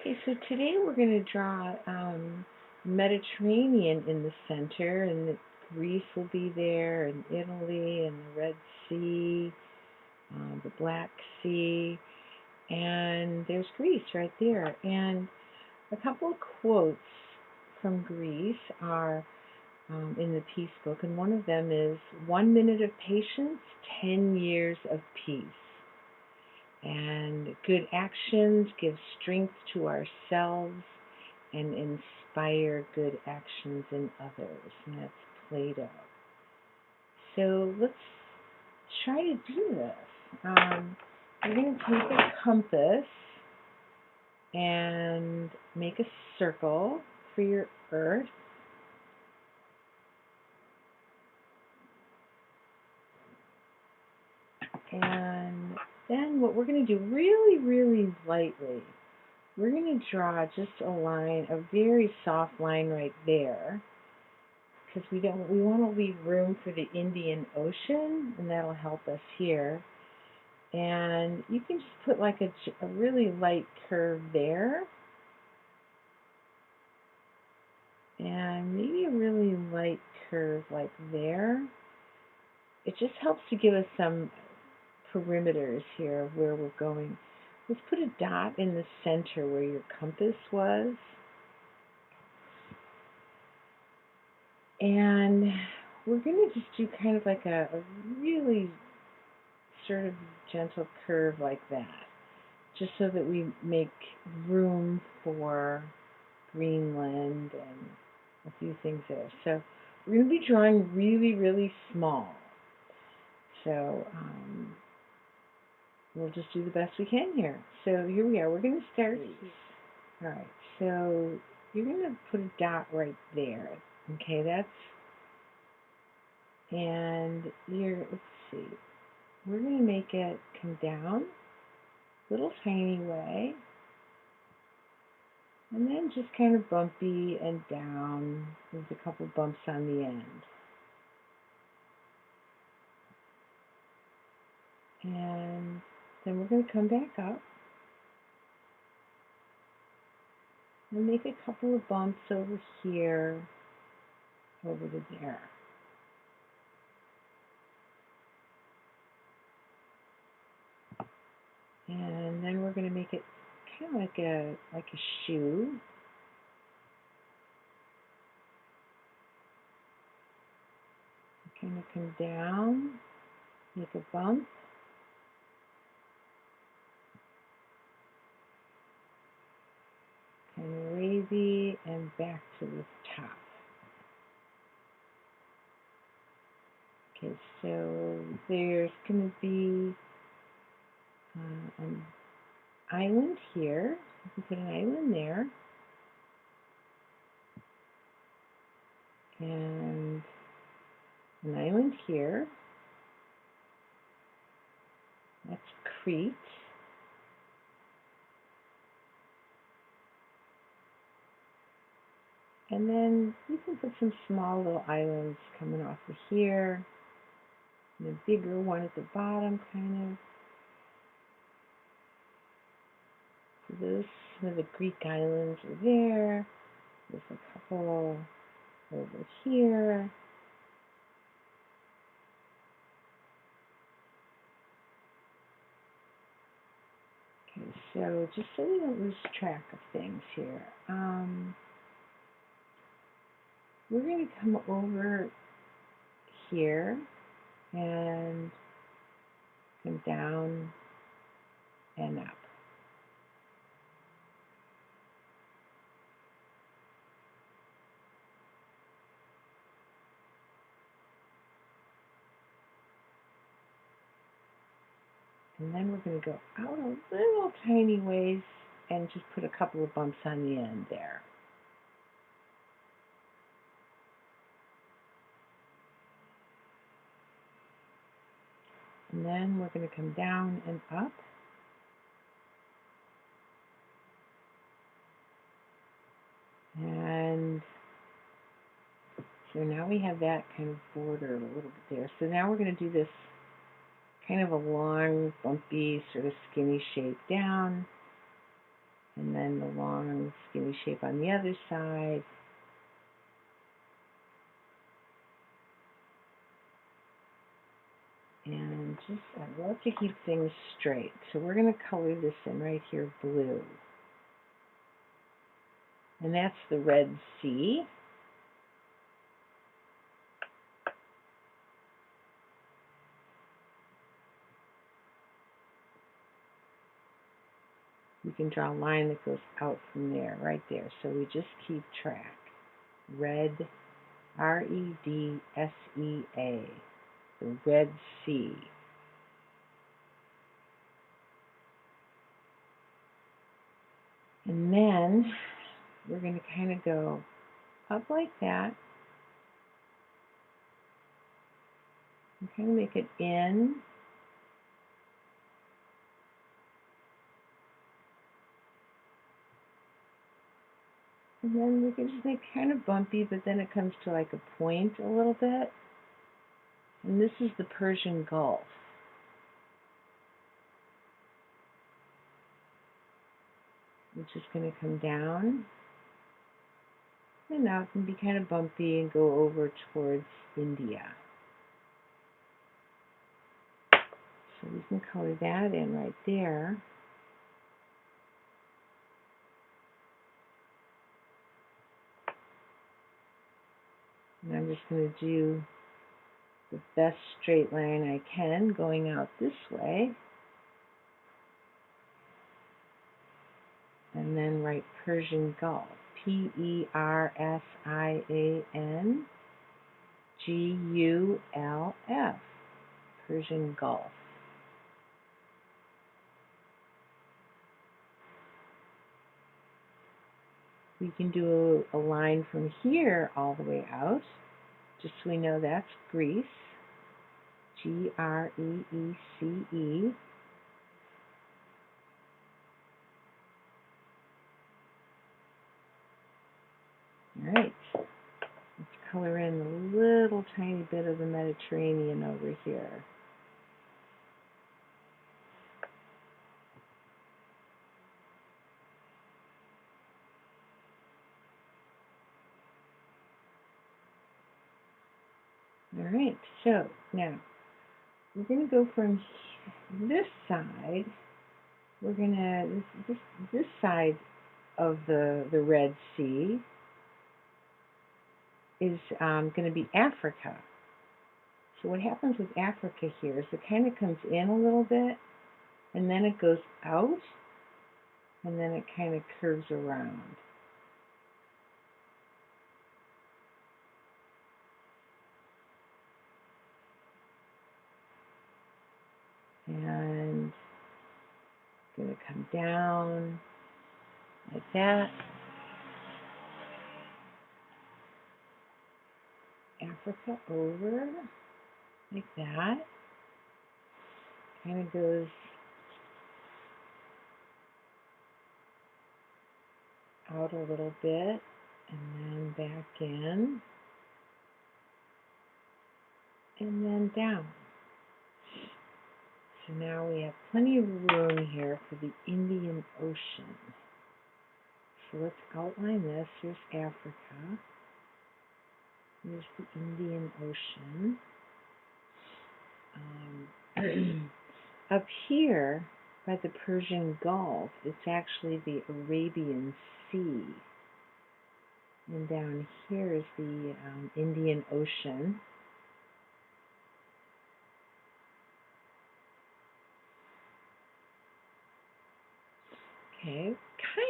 Okay, so today we're going to draw Mediterranean in the center, and Greece will be there, and Italy, and the Red Sea, the Black Sea, and there's Greece right there. And a couple of quotes from Greece are in the Peace Book, and one of them is, 1 minute of patience, 10 years of peace. And good actions give strength to ourselves and inspire good actions in others. And that's Plato. So let's try to do this. You're going to take a compass and make a circle for your earth. And then what we're going to do really, really lightly, we're going to draw just a line, a very soft line right there, because we want to leave room for the Indian Ocean, and that'll help us here. And you can just put like a really light curve there, and maybe a really light curve like there. It just helps to give us some perimeters here of where we're going. Let's put a dot in the center where your compass was. And we're going to just do kind of like a really sort of gentle curve like that, just so that we make room for Greenland and a few things there. So we're going to be drawing really, really small. So we'll just do the best we can here. So here we are. We're going to start. All right. So you're going to put a dot right there. Okay, and let's see. We're going to make it come down a little tiny way, and then just kind of bumpy and down with a couple bumps on the end. And then we're going to come back up and make a couple of bumps over here, over to there. And then we're going to make it kind of like a shoe. Kind of come down, make a bump, kind of wavy, and back to the top. Okay, so there's going to be an island here. You can put an island there. And an island here. That's Crete. And then you can put some small little islands coming off of here. And a bigger one at the bottom, kind of. So some of the Greek islands are there. There's a couple over here. Okay, so just so we don't lose track of things here, we're going to come over here and come down and up. And then we're going to go out a little tiny ways and just put a couple of bumps on the end there. And then we're going to come down and up. And so now we have that kind of border a little bit there. So now we're going to do this kind of a long, bumpy, sort of skinny shape down. and then the long skinny shape on the other side. And just, I love to keep things straight. So we're going to color this in right here blue. And that's the Red Sea. You can draw a line that goes out from there, right there. So we just keep track. Red, R-E-D-S-E-A, the Red Sea. And then we're going to kind of go up like that. And kind of make it in. And then we can just make kind of bumpy, but then it comes to like a point a little bit. And this is the Persian Gulf. Which is going to come down. And now it can be kind of bumpy and go over towards India. So we can color that in right there. And I'm just going to do the best straight line I can going out this way. And then write Persian Gulf. P-E-R-S-I-A-N-G-U-L-F. Persian Gulf. We can do a line from here all the way out, just so we know that's Greece. G-R-E-E-C-E. All right, let's color in a little tiny bit of the Mediterranean over here. All right, so now we're going to go from this side. We're going to, this side of the Red Sea is going to be Africa. So what happens with Africa here is it kind of comes in a little bit, and then it goes out, and then it kind of curves around. And it's going to come down like that. Africa over like that. Kind of goes out a little bit and then back in and then down. So now we have plenty of room here for the Indian Ocean. So let's outline this. Here's Africa. Here's the Indian Ocean. Up here by the Persian Gulf, it's actually the Arabian Sea. And down here is the Indian Ocean. Okay,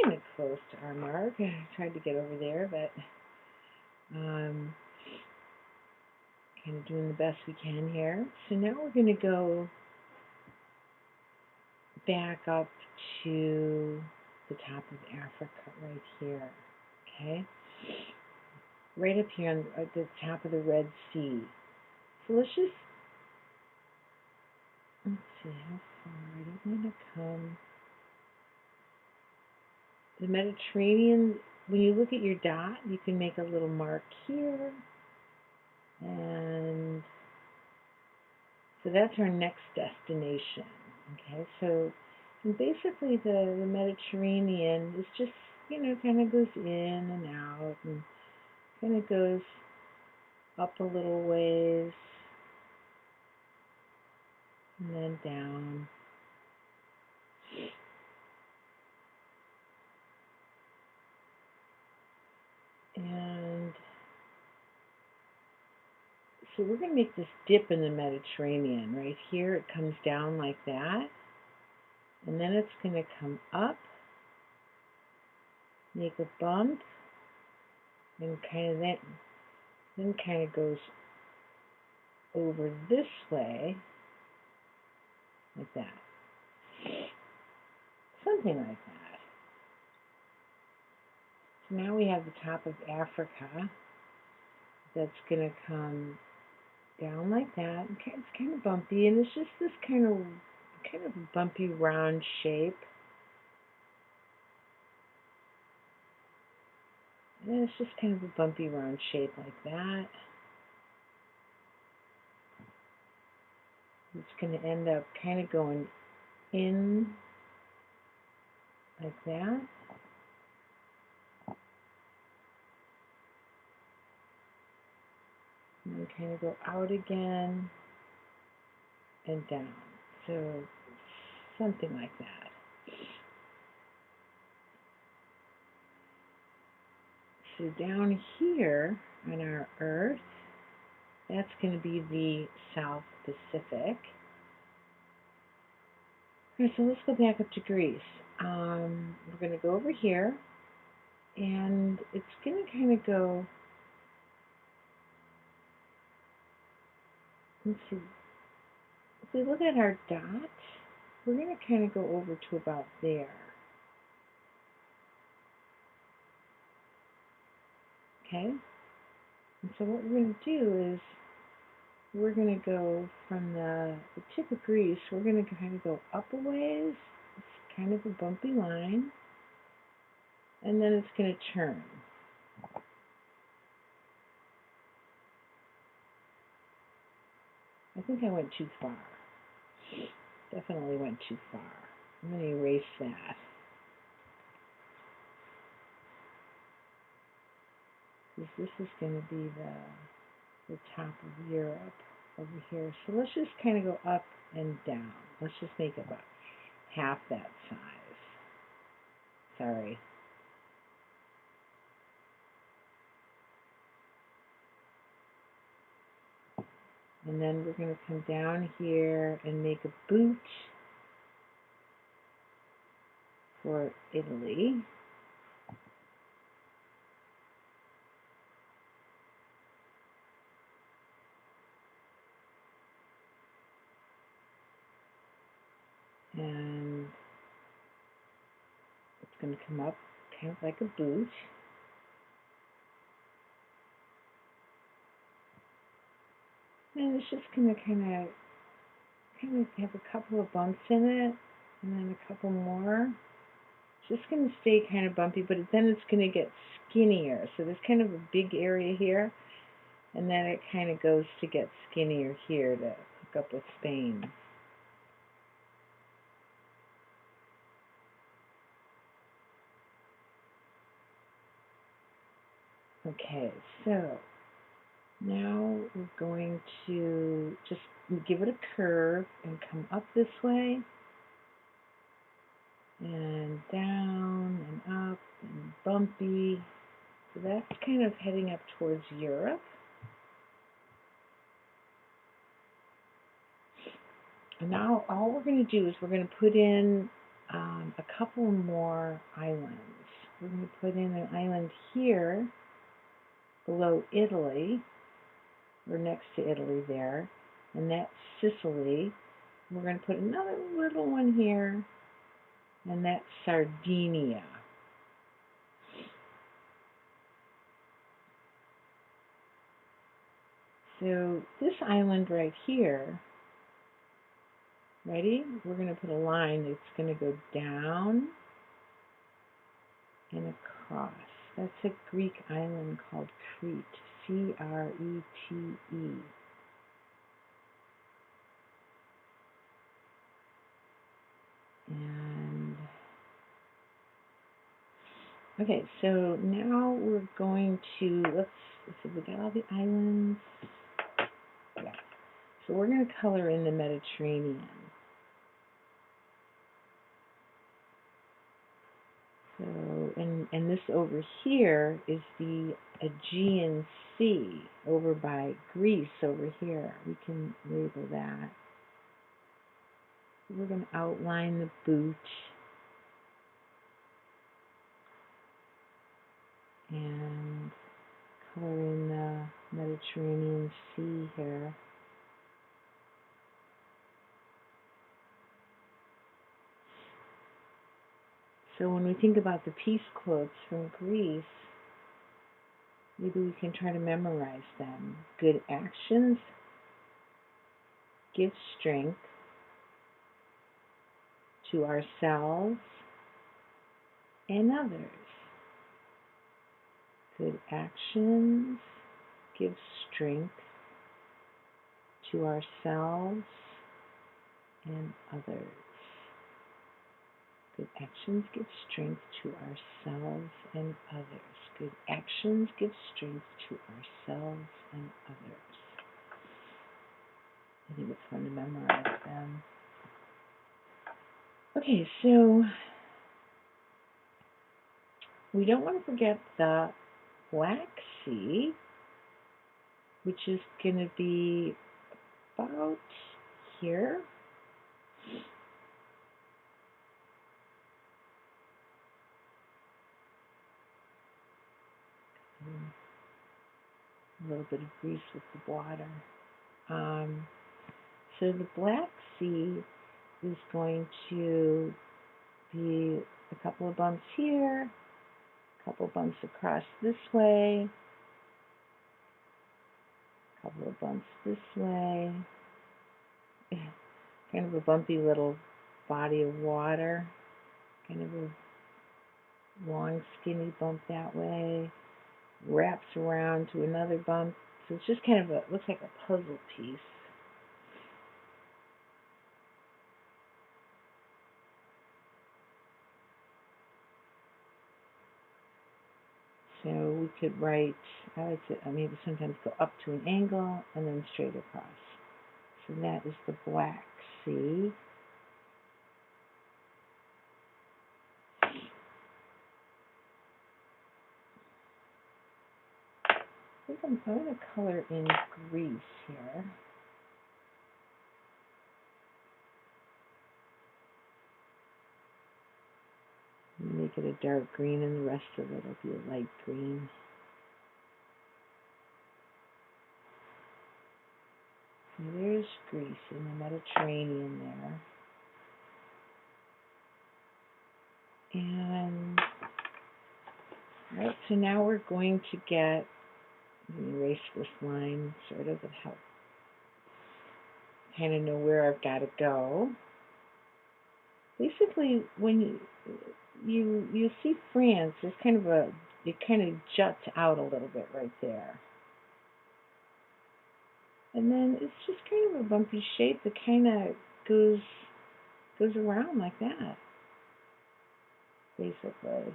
kind of close to our mark. I tried to get over there, but kind of doing the best we can here. So now we're going to go back up to the top of Africa right here. Okay, right up here on the top of the Red Sea. So let's see how far. I don't want to come. The Mediterranean, when you look at your dot, you can make a little mark here. And so that's our next destination. Okay, so And basically the Mediterranean is just, kind of goes in and out and kind of goes up a little ways and then down. And so we're going to make this dip in the Mediterranean. Right here it comes down like that. And then it's going to come up, make a bump, and kind of then kind of goes over this way, like that. Something like that. So now we have the top of Africa that's going to come down like that. Okay, it's kind of bumpy, and it's just this kind of bumpy round shape. And it's just kind of a bumpy round shape like that. It's going to end up kind of going in like that. And then kind of go out again and down. So something like that. So down here on our Earth, that's going to be the South Pacific. Okay, so let's go back up to Greece. We're going to go over here, and it's going to kind of go, let's see, if we look at our dot, we're going to kind of go over to about there. Okay? And so what we're going to do is we're going to go from the tip of Greece, we're going to kind of go up a ways. It's kind of a bumpy line. And then it's going to turn. I think I went too far. Definitely went too far. I'm going to erase that. Because this is going to be the top of Europe over here. So let's just kind of go up and down. Let's just make it about half that size. Sorry. And then we're going to come down here and make a boot for Italy. And it's going to come up kind of like a boot. And it's just going to kind of have a couple of bumps in it, and then a couple more. It's just going to stay kind of bumpy, but then it's going to get skinnier. So there's kind of a big area here, and then it kind of goes to get skinnier here to hook up with Spain. Okay, so now we're going to just give it a curve and come up this way, and down and up and bumpy. So that's kind of heading up towards Europe. And now all we're going to do is we're going to put in a couple more islands. We're going to put in an island here below Italy, or next to Italy there, and that's Sicily. We're going to put another little one here, and that's Sardinia. So this island right here, ready? We're going to put a line that's going to go down and across. That's a Greek island called Crete, C-R-E-T-E. And Okay, so now we're going to, let's see, we got all the islands. Yeah. So we're going to color in the Mediterranean. So, and this over here is the Aegean Sea, over by Greece over here. We can label that. We're going to outline the boot. And color in the Mediterranean Sea here. So when we think about the peace quotes from Greece, maybe we can try to memorize them. Good actions give strength to ourselves and others. Good actions give strength to ourselves and others. Good actions give strength to ourselves and others. Good actions give strength to ourselves and others. I think it's fun to memorize them. Okay, so we don't want to forget the Black Sea, which is going to be about here. A little bit of Greece with the water. So the Black Sea is going to be a couple of bumps here, a couple of bumps across this way, a couple of bumps this way. Kind of a bumpy little body of water, kind of a long skinny bump that way, wraps around to another bump. So it's just kind of a, looks like a puzzle piece. So we could write, I like to maybe sometimes go up to an angle and then straight across. So that is the Black Sea. I think I'm going to color in Greece here. Make it a dark green, and the rest of it will be a light green. So there's Greece in the Mediterranean there. And, right, so now we're going to get, let me erase this line, sort of, to help kind of know where I've got to go. Basically, when you see France, there's kind of a, it kind of juts out a little bit right there. And then it's just kind of a bumpy shape that kind of goes around like that, basically.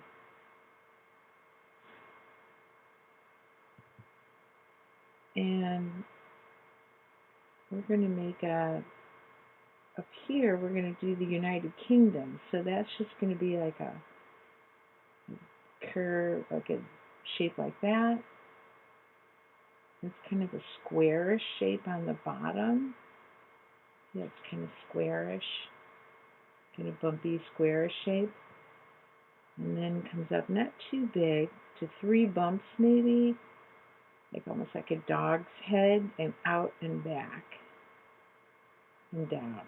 And we're going to make up here, we're going to do the United Kingdom. So that's just going to be like a curve, like a shape like that. It's kind of a squarish shape on the bottom. Yeah, it's kind of squarish, kind of bumpy squarish shape. And then comes up not too big, to 3 bumps maybe, like almost like a dog's head, and out and back and down.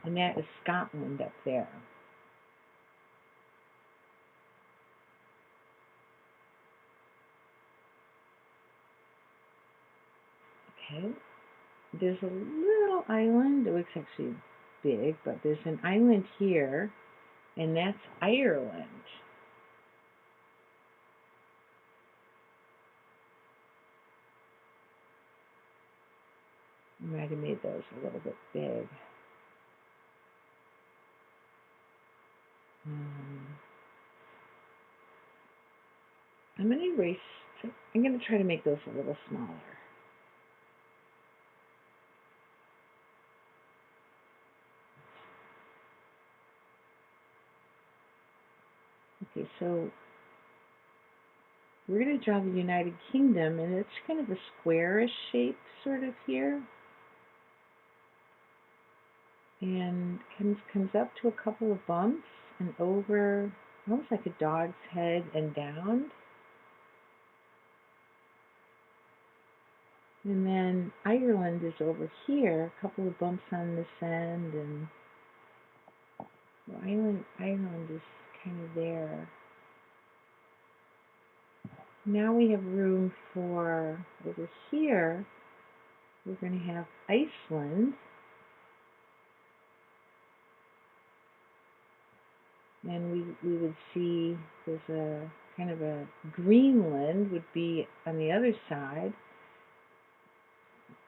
And that is Scotland up there. Okay, there's a little island. It looks actually big, but there's an island here, and that's Ireland. I might have made those a little bit big. I'm going to erase, I'm going to try to make those a little smaller. Okay, so we're going to draw the United Kingdom, and it's kind of a squarish shape sort of here. And comes up to a couple of bumps and over, almost like a dog's head, and down. And then Ireland is over here, a couple of bumps on this end, and well, Ireland is kind of there. Now we have room for, over here, we're going to have Iceland. And we would see there's a kind of a Greenland would be on the other side.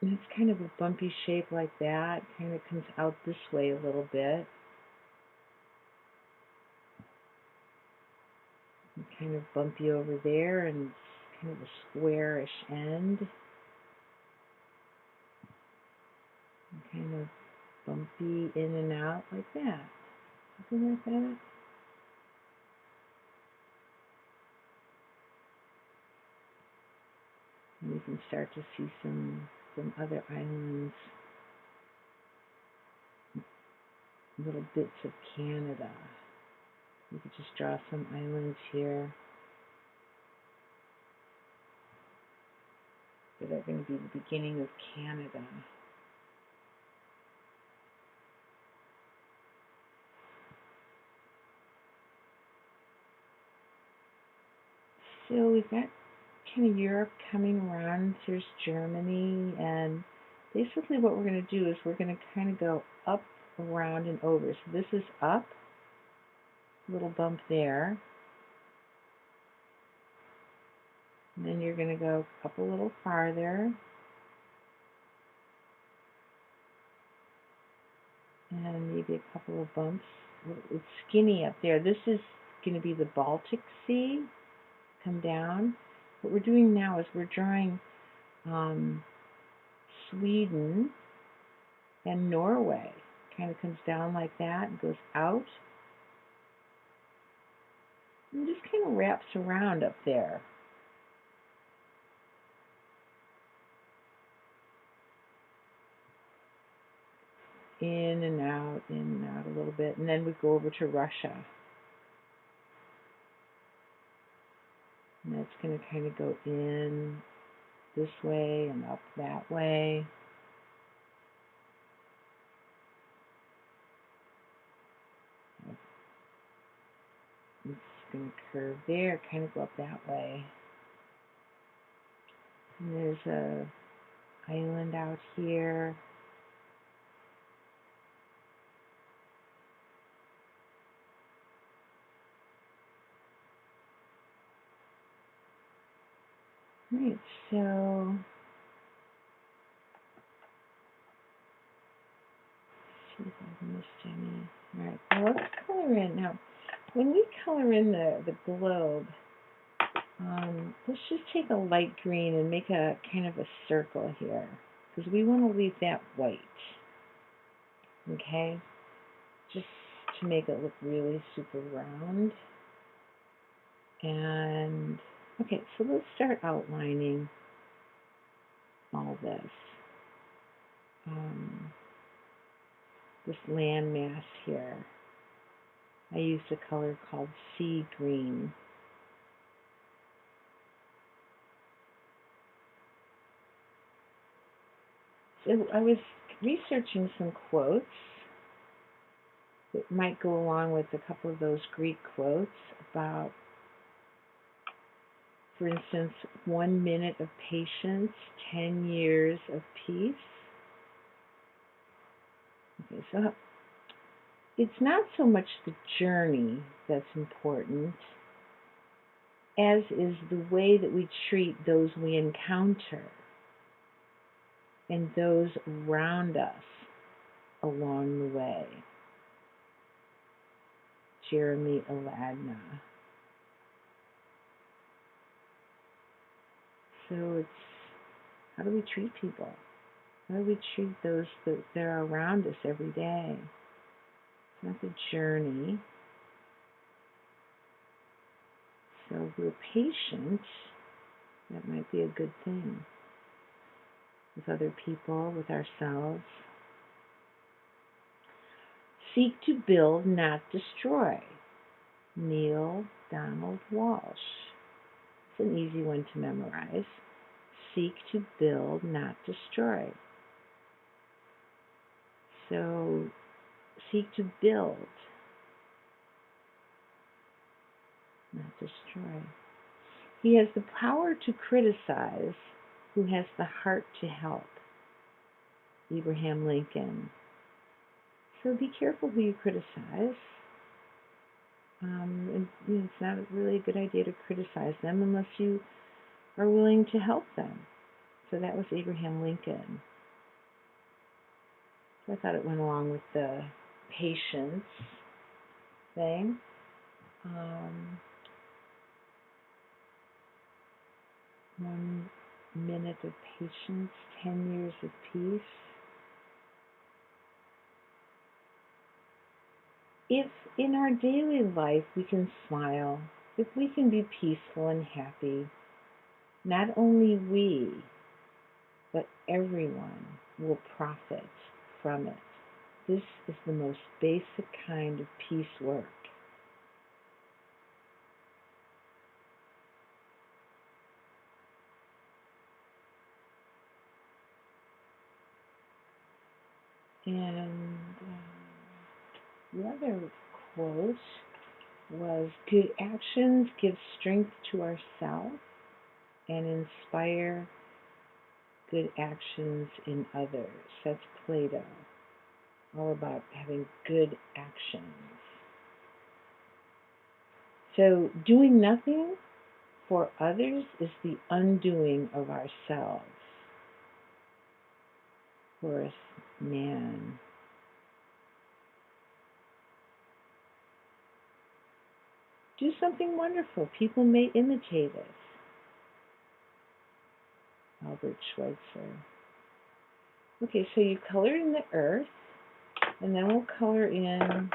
And it's kind of a bumpy shape like that. Kind of comes out this way a little bit. And kind of bumpy over there, and it's kind of a squarish end. And kind of bumpy in and out like that. Something like that. And you can start to see some other islands, little bits of Canada. You could just draw some islands here that are going to be the beginning of Canada. So we've got kind of Europe coming around. There's Germany, and basically what we're going to do is we're going to kind of go up, around, and over. So this is up, little bump there. And then you're going to go up a little farther. And maybe a couple of bumps. It's skinny up there. This is going to be the Baltic Sea. Come down. What we're doing now is we're drawing Sweden and Norway. Kind of comes down like that and goes out. And just kind of wraps around up there. In and out a little bit. And then we go over to Russia. And that's going to kind of go in this way and up that way. It's going to curve there, kind of go up that way. And there's a island out here. Right, so let's see if I've missed any. Alright, well, let's color in. Now, when we color in the globe, let's just take a light green and make a kind of a circle here, because we want to leave that white. Okay? Just to make it look really super round. And okay, so let's start outlining all this. This landmass here. I used a color called sea green. So I was researching some quotes that might go along with a couple of those Greek quotes about, for instance, 1 minute of patience, 10 years of peace. Okay, so it's not so much the journey that's important as is the way that we treat those we encounter and those around us along the way. Jeremy Aladna. So it's, how do we treat people? How do we treat those that are around us every day? It's not the journey. So if we're patient, that might be a good thing with other people, with ourselves. Seek to build, not destroy. Neil Donald Walsh. It's an easy one to memorize. Seek to build, not destroy. So, seek to build, not destroy. He has the power to criticize who has the heart to help. Abraham Lincoln. So be careful who you criticize. And, it's not really a good idea to criticize them unless you are willing to help them. So that was Abraham Lincoln. So I thought it went along with the patience thing. 1 minute of patience, 10 years of peace. If in our daily life we can smile, if we can be peaceful and happy, not only we, but everyone will profit from it. This is the most basic kind of peace work. And the other quote was, good actions give strength to ourselves and inspire good actions in others. That's Plato. All about having good actions. So doing nothing for others is the undoing of ourselves. Horace Mann. Do something wonderful. People may imitate us. Albert Schweitzer. Okay, so you colored in the earth, and then we'll color in,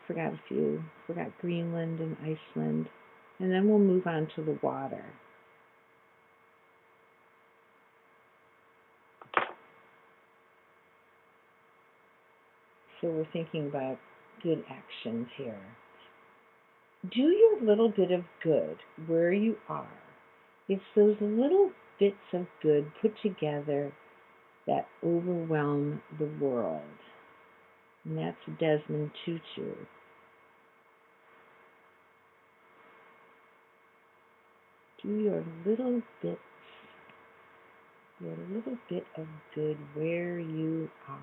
forgot a few. Forgot Greenland and Iceland. And then we'll move on to the water. So we're thinking about good actions here. Do your little bit of good where you are. It's those little bits of good put together that overwhelm the world. And that's Desmond Tutu. Do your little bit of good where you are.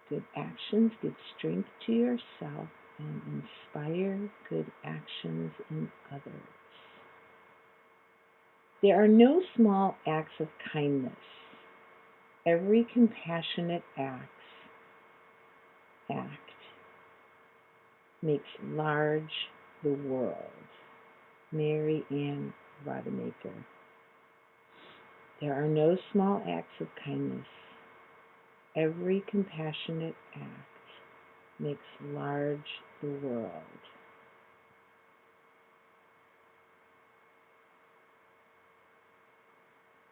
Good actions give strength to yourself and inspire good actions in others. There are no small acts of kindness. Every compassionate act makes large the world. Mary Ann Rodemaker. There are no small acts of kindness. Every compassionate act makes large the world.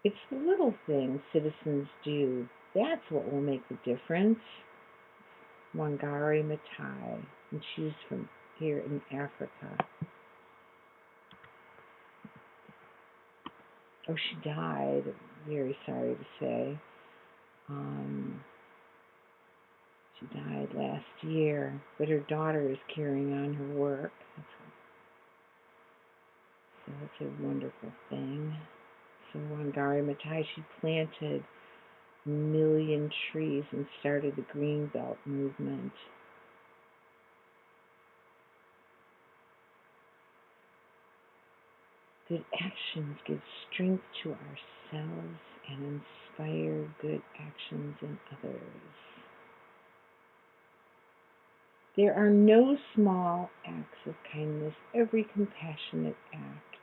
It's the little things citizens do. That's what will make the difference. Wangari Maathai, and she's from here in Africa. Oh, she died. Very sorry to say. She died last year, but her daughter is carrying on her work. So that's a wonderful thing. So Wangari Maathai, she planted 1 million trees and started the Green Belt movement. Good actions give strength to ourselves and inspire good actions in others. There are no small acts of kindness. Every compassionate act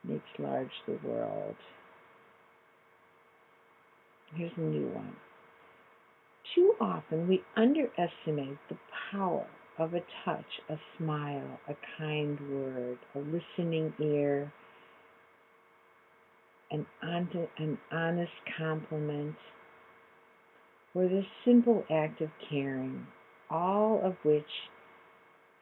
makes large the world. Here's a new one. Too often we underestimate the power of a touch, a smile, a kind word, a listening ear, an honest compliment, or the simple act of caring, all of which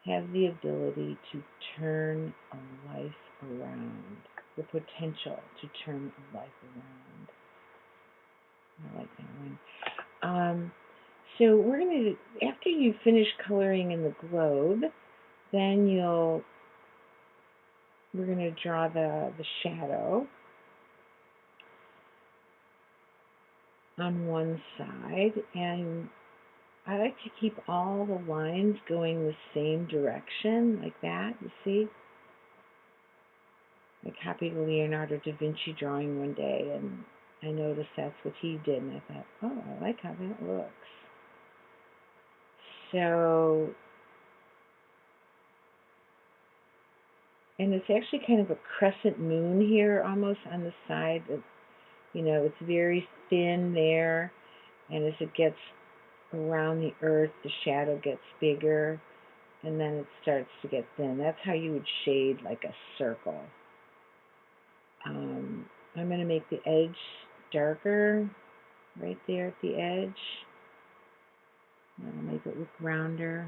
have the ability to turn a life around, the potential to turn a life around. I like that one. So we're going to, after you finish coloring in the globe, then we're going to draw the shadow on one side, and I like to keep all the lines going the same direction, like that, you see? I copied a Leonardo da Vinci drawing one day, and I noticed that's what he did, and I thought, oh, I like how that looks. So, and it's actually kind of a crescent moon here, almost on the side. It's very thin there, and as it gets around the earth, the shadow gets bigger, and then it starts to get thin. That's how you would shade like a circle. I'm going to make the edge darker right there at the edge. I'll make it look rounder.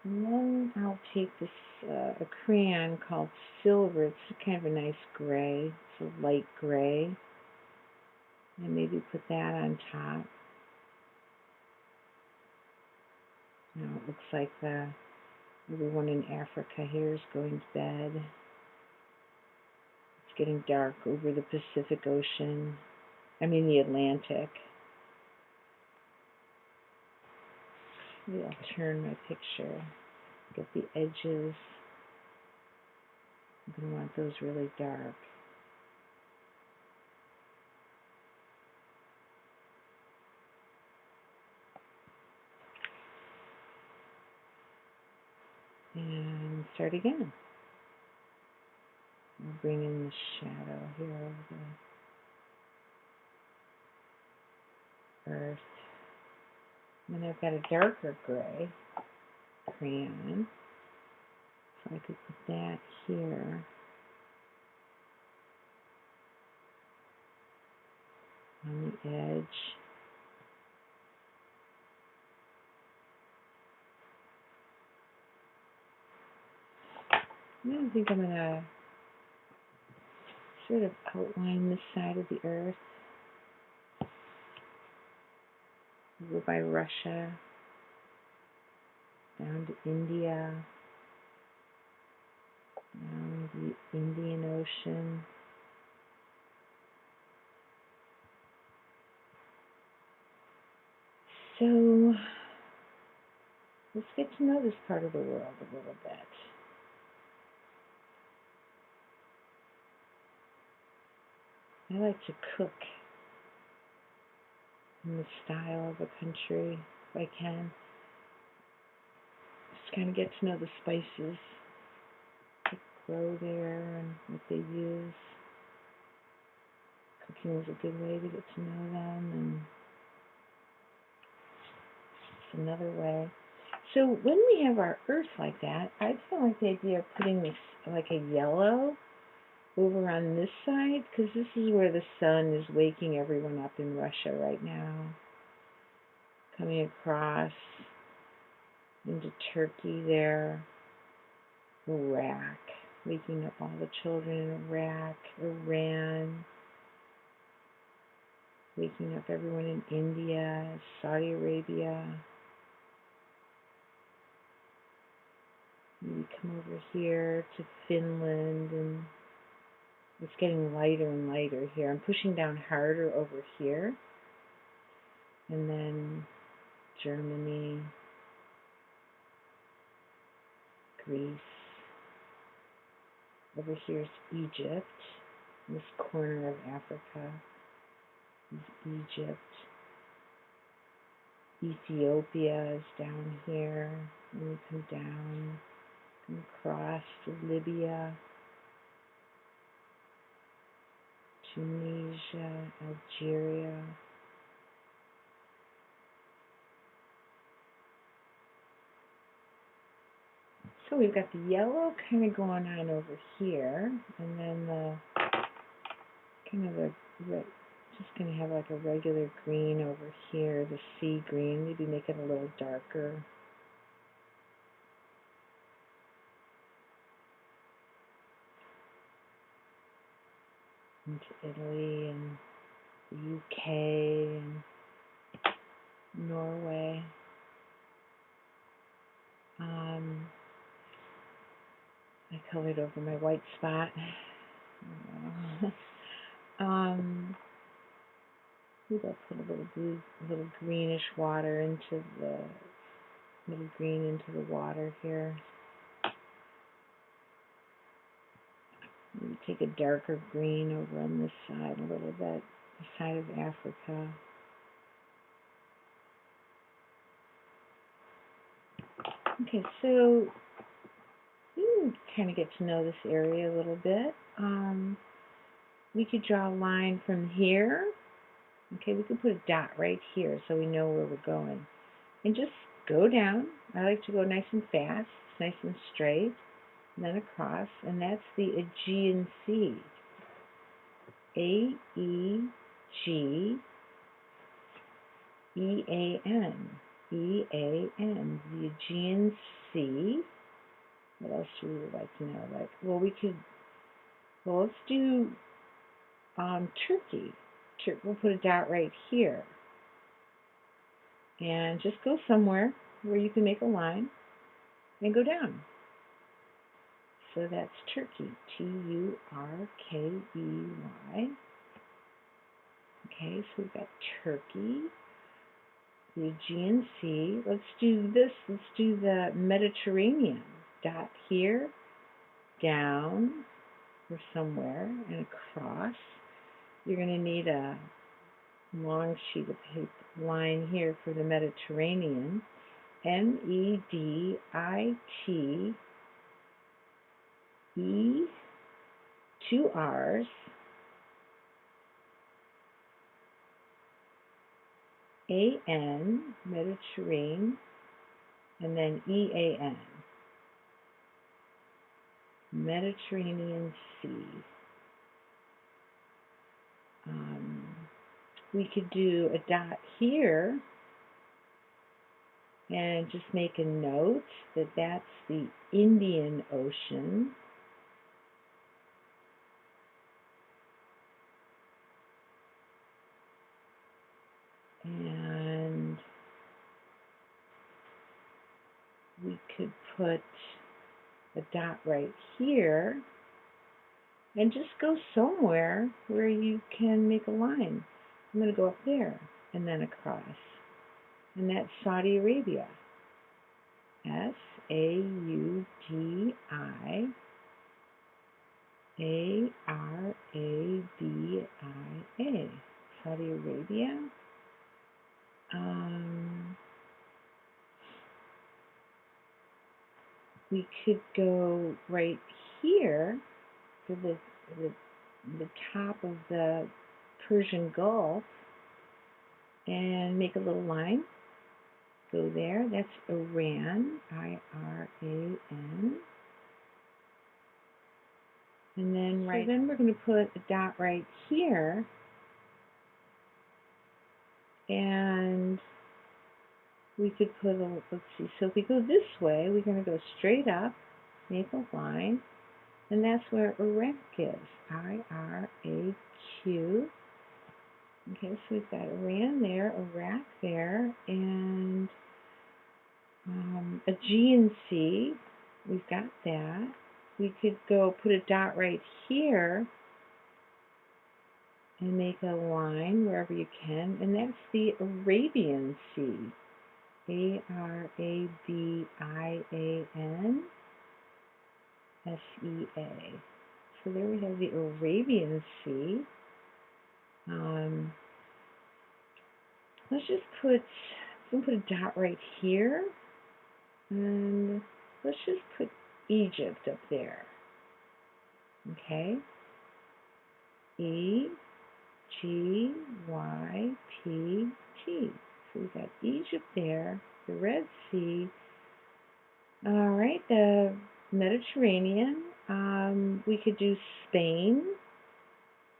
And then I'll take this a crayon called Silver. It's kind of a nice gray. It's a light gray. And maybe put that on top. Now it looks like everyone in Africa here is going to bed. It's getting dark over the Pacific Ocean. The Atlantic. Maybe I'll turn my picture. Get the edges. I'm going to want those really dark. And start again. I'll bring in the shadow here over the earth. And then I've got a darker gray crayon. So I could put that here. On the edge. And I think I'm going to sort of outline this side of the earth. Go by Russia, down to India, down the Indian Ocean. So let's get to know this part of the world a little bit. I like to cook in the style of a country if I can. Just kind of get to know the spices that grow there and what they use. Cooking is a good way to get to know them, and it's another way. So when we have our earth like that, I kind of like the idea of putting this like a yellow over on this side, because this is where the sun is waking everyone up in Russia right now. Coming across into Turkey there, Iraq, waking up all the children in Iraq, Iran, waking up everyone in India, Saudi Arabia. Maybe come over here to Finland, and it's getting lighter and lighter here. I'm pushing down harder over here. And then Germany, Greece. Over here is Egypt. This corner of Africa is Egypt. Ethiopia is down here. And we come down, come across to Libya, Tunisia, Algeria. So we've got the yellow kind of going on over here, and then the kind of the red, just going to have like a regular green over here, the sea green, maybe make it a little darker. Into Italy and the UK and Norway. I colored over my white spot. Maybe I'll put a little blue, a little greenish water into the little green into the water here. Maybe take a darker green over on this side a little bit, the side of Africa. Okay, so you kind of get to know this area a little bit. We could draw a line from here. Okay, we could put a dot right here so we know where we're going. And just go down. I like to go nice and fast, nice and straight, and then across. And that's the Aegean Sea. A-E-G-E-A-N. E-A-N. The Aegean Sea. What else do we like to know? Let's do Turkey. We'll put a dot right here. And just go somewhere where you can make a line and go down. So that's Turkey. T-U-R-K-E-Y. Okay, so we've got Turkey, the Aegean Sea. Let's do this. Let's do the Mediterranean. Dot here, down, or somewhere, and across. You're going to need a long sheet of paper line here for the Mediterranean. M-E-D-I-T-E, 2 R's, A-N, Mediterranean, and then E-A-N, Mediterranean Sea. We could do a dot here and just make a note that that's the Indian Ocean. And we could put a dot right here and just go somewhere where you can make a line. I'm going to go up there and then across. And that's Saudi Arabia. S-A-U-D-I-A-R-A-B-I-A. Saudi Arabia. We could go right here to the top of the Persian Gulf and make a little line. Go there. That's Iran, I-R-A-N. And then then we're going to put a dot right here. And we could put a, let's see, so if we go this way, we're going to go straight up, make a line, and that's where Iraq is, I-R-A-Q. Okay, so we've got Iran there, Iraq there, and Aegean Sea, we've got that. We could go put a dot right here and make a line wherever you can, and that's the Arabian Sea, A-R-A-B-I-A-N S-E-A. So there we have the Arabian Sea. Let's just put So I'm going to put a dot right here, and let's just put Egypt up there. Okay, E G Y P T. So we've got Egypt there, the Red Sea. All right, the Mediterranean. We could do Spain.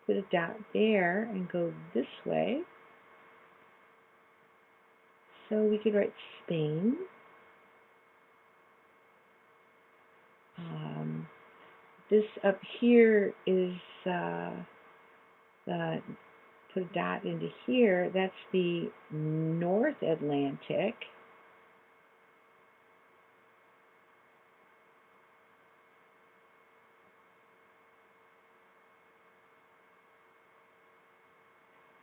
Put a dot there and go this way. So we could write Spain. This up here is put a dot into here. That's the North Atlantic.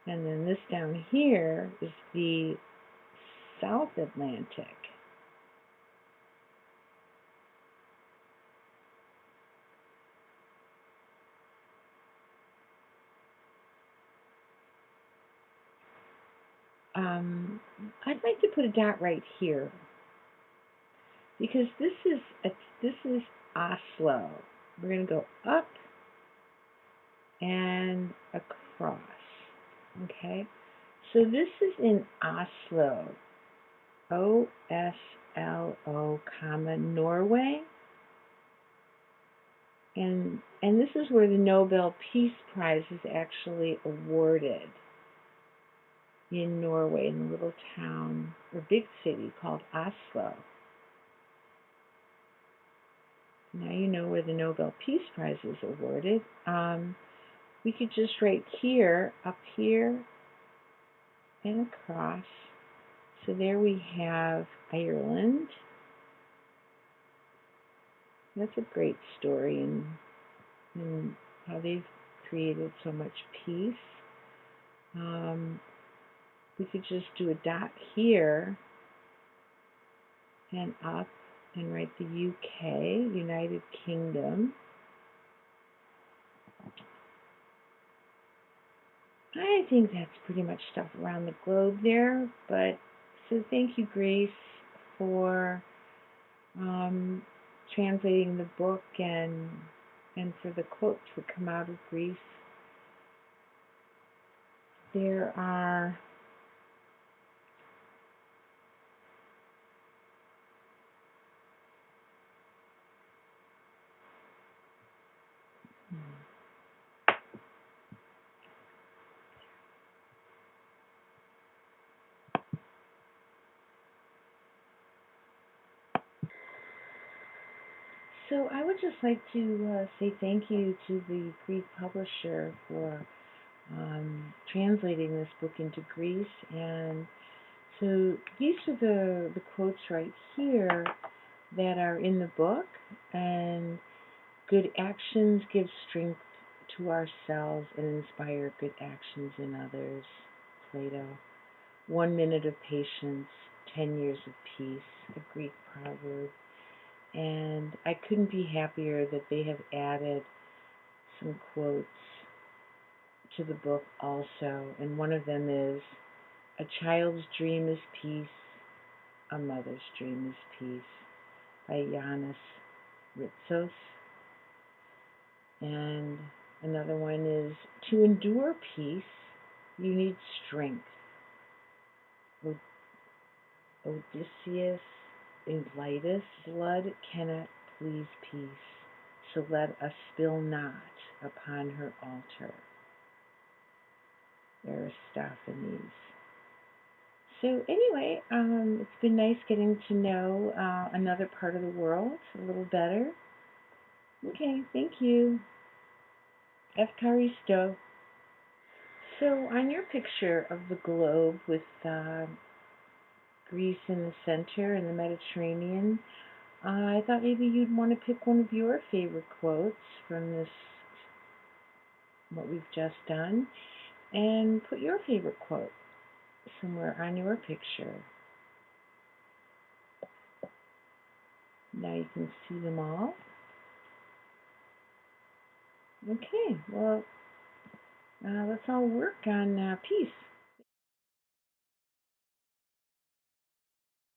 And then this down here is the South Atlantic. I'd like to put a dot right here because this is Oslo. We're going to go up and across. Okay, so this is in Oslo, O-S-L-O, comma, Norway. And this is where the Nobel Peace Prize is actually awarded, in Norway, in a little town or big city called Oslo. Now you know where the Nobel Peace Prize is awarded. We could just write here, up here, and across. So there we have Ireland. That's a great story and how they've created so much peace. We could just do a dot here and up and write the UK, United Kingdom. I think that's pretty much stuff around the globe there, but so thank you, Grace, for translating the book and for the quotes that come out of Greece. There are so I would just like to say thank you to the Greek publisher for translating this book into Greece. And so these are the quotes right here that are in the book. And good actions give strength to ourselves and inspire good actions in others. Plato. 1 minute of patience, 10 years of peace, a Greek proverb. And I couldn't be happier that they have added some quotes to the book also. And one of them is, a child's dream is peace, a mother's dream is peace, by Yanis Ritsos. And another one is, to endure peace, you need strength. Odysseas Elytis, blood cannot please peace, so let us spill not upon her altar. Aristophhanes. So anyway, it's been nice getting to know another part of the world a little better. Okay, thank you. Evcharisto. So on your picture of the globe with Greece in the center and the Mediterranean, I thought maybe you'd want to pick one of your favorite quotes from this, what we've just done, and put your favorite quote somewhere on your picture. Now you can see them all. Okay, well, let's all work on peace.